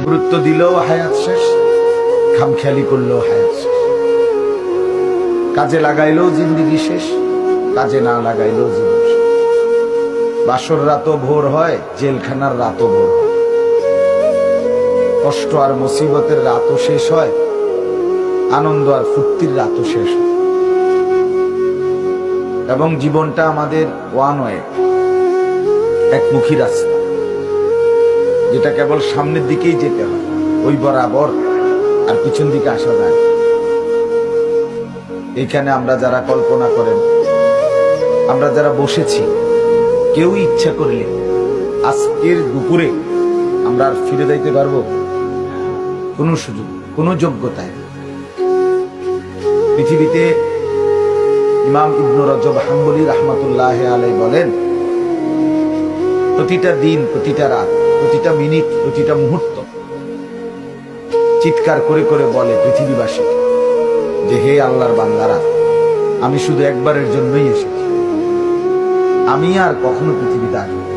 গুরুত্ব দিলেও হায়াত শেষ, খামখেয়ালি করলেও হায়াত শেষ। কাজে লাগাইলেও জিন্দিগি শেষ, কাজে না লাগাইলেও জীবন শেষ। বাসর রাতও ভোর হয়, জেলখানার রাতও ভোর হয়। কষ্ট আর মুসিবতের রাতও শেষ হয়, আনন্দ আর ফুর্তির রাতও শেষ হয়। এবং জীবনটা আমাদের ওয়ান ওয়ে, একমুখী রাস্তা, যেটা কেবল সামনের দিকেই যেতে হয়, ওই বরাবর, আর পিছন দিকে আসা যায় না। এইখানে আমরা যারা কল্পনা করেন, আমরা যারা বসেছি, কেউ ইচ্ছা করলে আজকের দুপুরে আমরা আর ফিরে যাইতে পারবো? কোনো সুযোগ, কোনো যোগ্যতায়। পৃথিবীতে ইমাম ইবনে রজব হাম্বলী রাহমাতুল্লাহ আলাইহি বলেন, প্রতিটা দিন, প্রতিটা রাত, প্রতিটা মিনিট, প্রতিটা মুহূর্ত চিৎকার করে করে বলে পৃথিবীবাসীকে যে, হে আল্লাহর বান্দারা, আমি শুধু একবারের জন্যই এসেছি, আমি আর কখনো পৃথিবীতে আসবো।